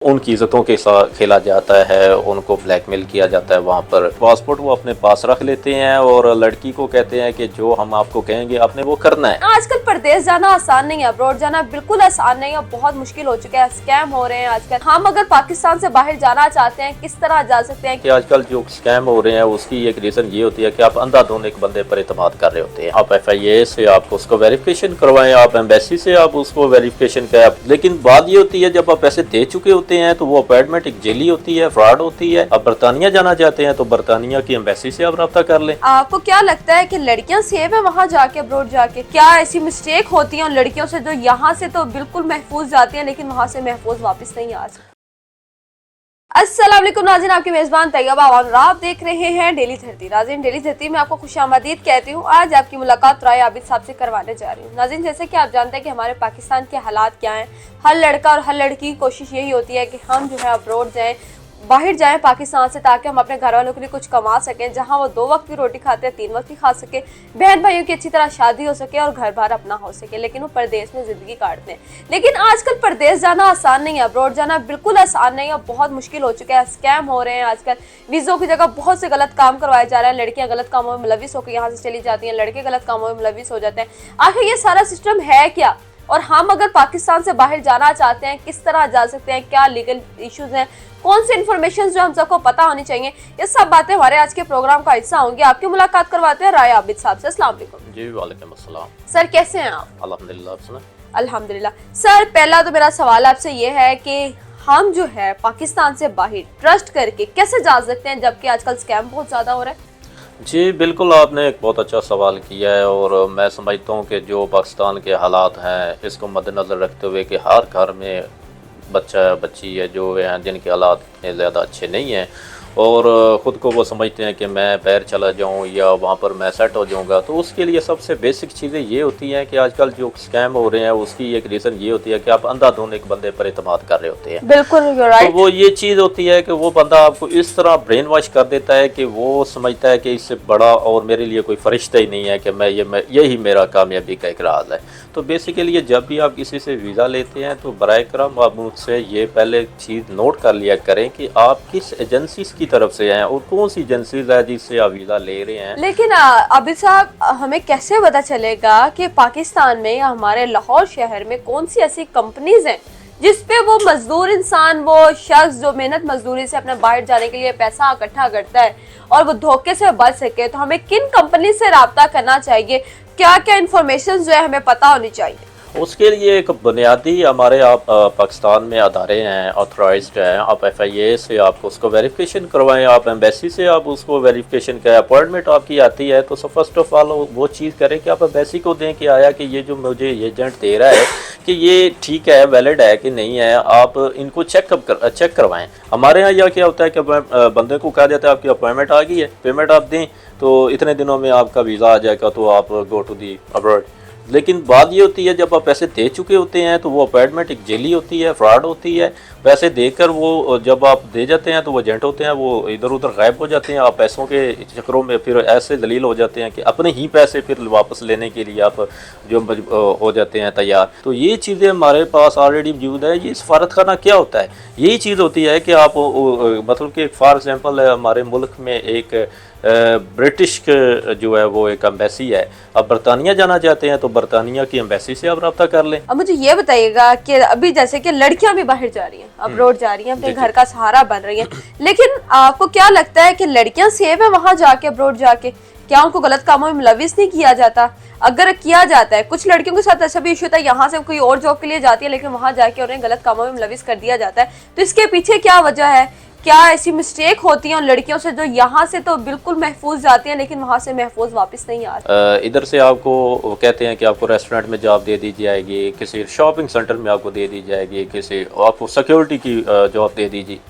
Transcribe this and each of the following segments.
उनकी इज्जतों के साथ खेला जाता है, उनको ब्लैकमेल किया जाता है। वहाँ पर पासपोर्ट वो अपने पास रख लेते हैं और लड़की को कहते हैं कि जो हम आपको कहेंगे आपने वो करना है। आजकल परदेश जाना आसान नहीं है, अब्रॉड जाना बिल्कुल आसान नहीं है, बहुत मुश्किल हो चुका है, स्कैम हो रहे हैं आजकल। हम अगर पाकिस्तान से बाहर जाना चाहते हैं किस तरह जा सकते हैं? कि आजकल जो स्कैम हो रहे हैं उसकी एक रीजन ये होती है कि आप अंधाधुंध एक बंदे पर एतमाद कर रहे होते हैं। आप FIA से आप उसको वेरिफिकेशन करवाएं, आप एम्बेसी से आप उसको वेरिफिकेशन करें, लेकिन बात ये होती है जब आप पैसे दे चुके होते हैं तो वो अपॉइंटमेंट एक जेली होती है, फ्रॉड होती है। आप बरतानिया जाना चाहते हैं तो बरतानिया की एम्बेसी से आप रब्ता कर लें। आपको क्या लगता है कि लड़कियां सेफ है वहाँ जाके, अब्रॉड जाके? क्या ऐसी मिस्टेक होती है उन लड़कियों से जो यहाँ से तो बिल्कुल महफूज जाती हैं लेकिन वहाँ से महफूज वापस नहीं आ सकती? अस्सलाम वालेकुम नाज़रीन, आपके मेज़बान तैयबा और आप देख रहे हैं डेली धरती। नाज़रीन, डेली धरती में आपको खुशामदीद कहती हूँ। आज आपकी मुलाकात राय आबिद साहब से करवाने जा रही हूँ। नाज़रीन, जैसे कि आप जानते हैं कि हमारे पाकिस्तान के हालात क्या हैं, हर लड़का और हर लड़की की कोशिश यही होती है कि हम जो है अब्रॉड जाएँ, बाहर जाएं पाकिस्तान से, ताकि हम अपने घर वालों के लिए कुछ कमा सकें, जहां वो 2 वक्त की रोटी खाते हैं 3 वक्त की खा सके, बहन भाइयों की अच्छी तरह शादी हो सके और घर बार अपना हो सके। लेकिन वो परदेश में जिंदगी काटते हैं। लेकिन आजकल परदेश जाना आसान नहीं है, अब्रॉड जाना बिल्कुल आसान नहीं है, बहुत मुश्किल हो चुका है, स्कैम हो रहे हैं आजकल। वीज़ों की जगह बहुत से गलत काम करवाए जा रहे हैं, लड़कियां गलत कामों में मुलविस होकर यहाँ से चली जाती हैं, लड़के गलत कामों में मुलविस हो जाते हैं। आखिर ये सारा सिस्टम है क्या, और हम अगर पाकिस्तान से बाहर जाना चाहते हैं किस तरह जा सकते हैं, क्या लीगल इश्यूज हैं, कौन सी इन्फॉर्मेशन जो हम सबको पता होनी चाहिए, ये सब बातें हमारे आज के प्रोग्राम का हिस्सा होंगी। आपकी मुलाकात करवाते हैं राय आबिद साहब से। अस्सलाम वालेकुम। जी वालेकुम अस्सलाम। सर, कैसे हैं आप? अल्हम्दुलिल्लाह। अल्हम्दुलिल्लाह। सर, पहला तो मेरा सवाल आपसे ये है कि हम जो है पाकिस्तान से बाहर ट्रस्ट करके कैसे जा सकते हैं, जबकि आजकल स्कैम बहुत ज्यादा हो रहा है? जी बिल्कुल, आपने एक बहुत अच्छा सवाल किया है और मैं समझता हूँ कि जो पाकिस्तान के हालात हैं इसको मद्देनज़र रखते हुए कि हर घर में बच्चा बच्ची है जो हैं जिनके हालात इतने ज़्यादा अच्छे नहीं हैं और ख़ुद को वो समझते हैं कि मैं बाहर चला जाऊँ या वहाँ पर मैं सेट हो जाऊँगा, तो उसके लिए सबसे बेसिक चीज़ें ये होती हैं कि आजकल जो स्कैम हो रहे हैं उसकी एक रीज़न ये होती है कि आप अंधाधुंध एक बंदे पर एतमाद कर रहे होते हैं। बिल्कुल राइट। तो वो ये चीज़ होती है कि वो बंदा आपको इस तरह ब्रेन वॉश कर देता है कि वो समझता है कि इससे बड़ा और मेरे लिए कोई फरिश्ता ही नहीं है, कि मैं यही मेरा कामयाबी का एक राज है। तो बेसिकली जब भी आप किसी से वीज़ा लेते हैं तो बराए करम आप मुझसे ये पहले चीज़ नोट कर लिया करें कि आप किस एजेंसी की तरफ से हैं और कौन सी एजेंसीज है जिससे आप वीज़ा ले रहे हैं। लेकिन आबिद साहब, हमें कैसे पता चलेगा कि पाकिस्तान में या हमारे लाहौर शहर में कौन सी ऐसी कंपनीज हैं जिसपे वो मजदूर इंसान, वो शख्स जो मेहनत मजदूरी से अपने बाहर जाने के लिए पैसा इकट्ठा करता है और वो धोखे से बच सके? तो हमें किन कंपनी से रब्ता करना चाहिए, क्या क्या इन्फॉर्मेशन जो है हमें पता होनी चाहिए? उसके लिए एक बुनियादी हमारे आप पाकिस्तान में अदारे हैं, ऑथराइज्ड हैं। आप FIA से आप उसको वेरिफिकेशन करवाएं, आप एम्बेसी से आप उसको वेरिफिकेशन करें। अपॉइंटमेंट आपकी आती है तो फर्स्ट ऑफ ऑल वो चीज़ करें कि आप एम्बेसी को दें कि आया कि ये जो मुझे एजेंट दे रहा है कि ये ठीक है, वैलिड है कि नहीं है, आप इनको चेक करवाएं। हमारे यहाँ यह क्या होता है कि बंदे को कहा जाता है आपकी अपॉइंटमेंट आ गई है, पेमेंट आप दें तो इतने दिनों में आपका वीज़ा आ जाएगा, तो आप गो टू दी अब्रॉड। लेकिन बात ये होती है जब आप पैसे दे चुके होते हैं तो वो अपॉइंटमेंट एक जेली होती है, फ्रॉड होती है। पैसे देकर वो जब आप दे जाते हैं तो वो एजेंट होते हैं, वो इधर उधर गायब हो जाते हैं। आप पैसों के चक्करों में फिर ऐसे दलील हो जाते हैं कि अपने ही पैसे फिर वापस लेने के लिए आप जो हो जाते हैं तैयार। तो ये चीज़ें हमारे पास ऑलरेडी मौजूद है। ये सफारत खाना क्या होता है, यही चीज़ होती है कि आप मतलब कि फॉर एग्जांपल हमारे मुल्क में एक ब्रिटिश जो है वो एक एम्बेसी है। अब बरतानिया जाना चाहते हैं तो बरतानिया की एम्बेसी से आप रब्ता कर लें। अब मुझे ये बताइएगा कि अभी जैसे कि लड़कियां भी बाहर जा रही हैं, अब्रॉड जा रही हैं, अपने घर का सहारा बन रही हैं, लेकिन आपको क्या लगता है कि लड़कियां सेफ है वहां जाके, अब्रॉड जाके? क्या उनको गलत कामों में मुलविस नहीं किया जाता? अगर किया जाता है, कुछ लड़कियों के साथ ऐसा भी इशू होता है, यहाँ से कोई और जॉब के लिए जाती है लेकिन वहां जाके उन्हें गलत कामों में मुलविस कर दिया जाता है, तो इसके पीछे क्या वजह है? क्या ऐसी मिस्टेक होती है उन लड़कियों से जो यहाँ से तो बिल्कुल महफूज जाती हैं लेकिन वहाँ से महफूज वापस नहीं आती? इधर से आपको कहते हैं कि आपको रेस्टोरेंट में जॉब दे दी जाएगी, किसी शॉपिंग सेंटर में आपको दे दी जाएगी, किसी आपको सिक्योरिटी की जॉब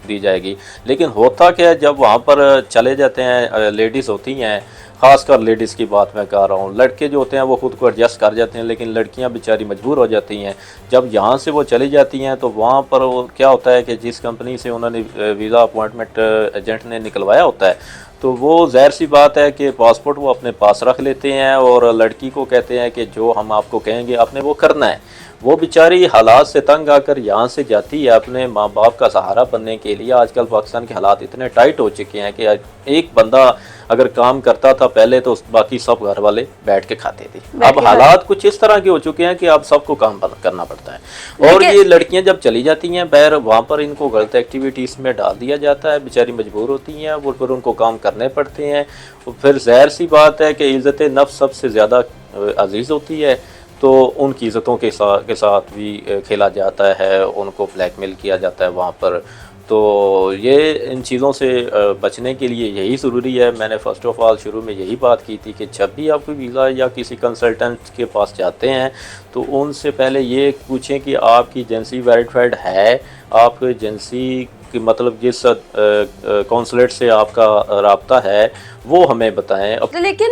दी जाएगी। लेकिन होता क्या है जब वहाँ पर चले जाते हैं, लेडीज़ होती हैं, ख़ासकर लेडीज़ की बात मैं कर रहा हूँ, लड़के जो होते हैं वो ख़ुद को एडजस्ट कर जाते हैं, लेकिन लड़कियाँ बेचारी मजबूर हो जाती हैं। जब यहाँ से वो चली जाती हैं तो वहाँ पर वो क्या होता है कि जिस कंपनी से उन्होंने वीज़ा अपॉइंटमेंट एजेंट ने निकलवाया होता है तो वो ज़ाहिर सी बात है कि पासपोर्ट वो अपने पास रख लेते हैं और लड़की को कहते हैं कि जो हम आपको कहेंगे आपने वो करना है। वो बेचारी हालात से तंग आकर यहाँ से जाती है अपने माँ बाप का सहारा बनने के लिए। आजकल पाकिस्तान के हालात इतने टाइट हो चुके हैं कि एक बंदा अगर काम करता था पहले तो बाकी सब घर वाले बैठ के खाते थे। अब हालात कुछ इस तरह के हो चुके हैं कि अब सबको काम करना पड़ता है। और ये लड़कियां जब चली जाती हैं बाहर, वहाँ पर इनको गलत एक्टिविटीज़ में डाल दिया जाता है, बेचारी मजबूर होती हैं, वो फिर उनको काम करने पड़ते हैं। फिर ज़ाहिर सी बात है कि इज़्ज़त नफ्स सबसे ज़्यादा अजीज़ होती है, तो उनकी इज़्ज़तों के साथ भी खेला जाता है, उनको ब्लैकमेल किया जाता है वहाँ पर। तो ये इन चीज़ों से बचने के लिए यही ज़रूरी है। मैंने फ़र्स्ट ऑफ़ ऑल शुरू में यही बात की थी कि जब भी आप कोई वीज़ा या किसी कंसल्टेंट के पास जाते हैं तो उनसे पहले ये पूछें कि आपकी एजेंसी वेरीफाइड है, आप एजेंसी कि मतलब जिस कौंसलेट से आपका राब्ता है वो हमें बताएं। लेकिन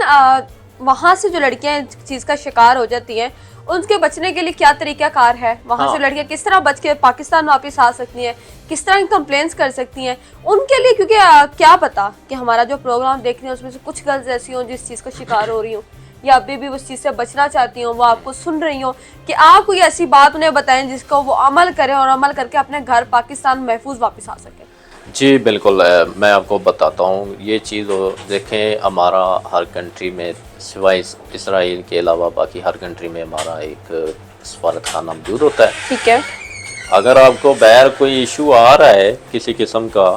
वहाँ से जो लड़कियाँ इस चीज़ का शिकार हो जाती हैं, उनके बचने के लिए क्या तरीका कार है? वहाँ से लड़कियाँ किस तरह बच के पाकिस्तान वापस आ सकती हैं, किस तरह कंप्लेंट्स कर सकती हैं उनके लिए? क्योंकि क्या पता कि हमारा जो प्रोग्राम देख रहे हैं उसमें से कुछ गर्ल्स ऐसी हों जिस चीज़ का शिकार हो रही हूँ या अभी भी उस चीज़ से बचना चाहती हूँ, वो आपको सुन रही हो कि आप कोई ऐसी बात उन्हें बताएं जिसको वो अमल करें और अमल करके अपने घर पाकिस्तान महफूज वापस आ सकें। जी बिल्कुल, मैं आपको बताता हूँ ये चीज़। देखें, हमारा हर कंट्री में सिवाय इसराइल के अलावा बाकी हर कंट्री में हमारा एक सफारत खाना मौजूद होता है। ठीक है। अगर आपको बाहर कोई इशू आ रहा है किसी किस्म का,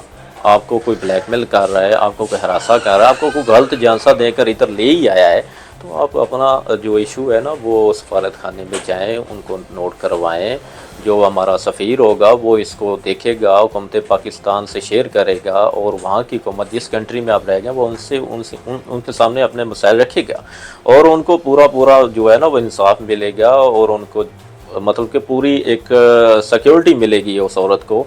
आपको कोई ब्लैकमेल कर रहा है, आपको कोई हरासा कर रहा है, आपको कोई गलत जानसा देकर इधर ले ही आया है, तो आप अपना जो इशू है ना वो सफारत खाने में जाएं, उनको नोट करवाएं। जो हमारा सफ़ीर होगा वो इसको देखेगा, हुकूमत पाकिस्तान से शेयर करेगा और वहाँ की हुकूमत जिस कंट्री में आप रहेंगे वो उनके सामने अपने मसाइल रखेगा और उनको पूरा जो है ना वो इंसाफ मिलेगा और उनको मतलब कि पूरी एक सिक्योरिटी मिलेगी उस औरत को।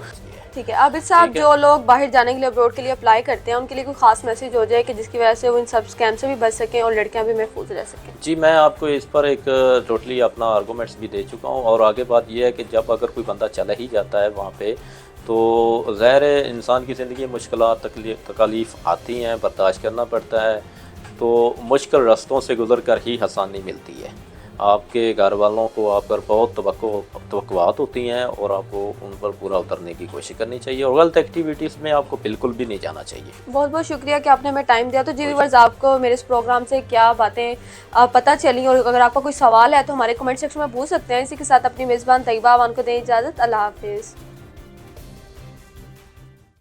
ठीक है। अब साहब, जो लोग बाहर जाने के लिए अब्रॉड के लिए अप्लाई करते हैं उनके लिए कोई खास मैसेज हो जाए कि जिसकी वजह से वो इन सब स्कैम से भी बच सकें और लड़कियां भी महफूज रह सकें? जी, मैं आपको इस पर एक टोटली अपना आर्गूमेंट्स भी दे चुका हूँ। और आगे बात यह है कि जब अगर कोई बंदा चला ही जाता है वहाँ पे, तो ज़ाहिर है इंसान की ज़िंदगी में मुश्किलात तकलीफ़ आती हैं, बर्दाश्त करना पड़ता है। तो मुश्किल रास्तों से गुज़र कर ही आसानी मिलती है। आपके घर वालों को आप पर बहुत तवक्कुआत होती हैं और आपको उन पर पूरा उतरने की कोशिश करनी चाहिए और गलत एक्टिविटीज़ में आपको बिल्कुल भी नहीं जाना चाहिए। बहुत बहुत शुक्रिया कि आपने हमें टाइम दिया। तो जी व्यूअर्स, आपको मेरे इस प्रोग्राम से क्या बातें पता चली और अगर आपका कोई सवाल है तो हमारे कमेंट सेक्शन में पूछ सकते हैं। इसी के साथ अपनी मेज़बान तैयबा अवान को दें इजाज़त। अल्लाह हाफिज़।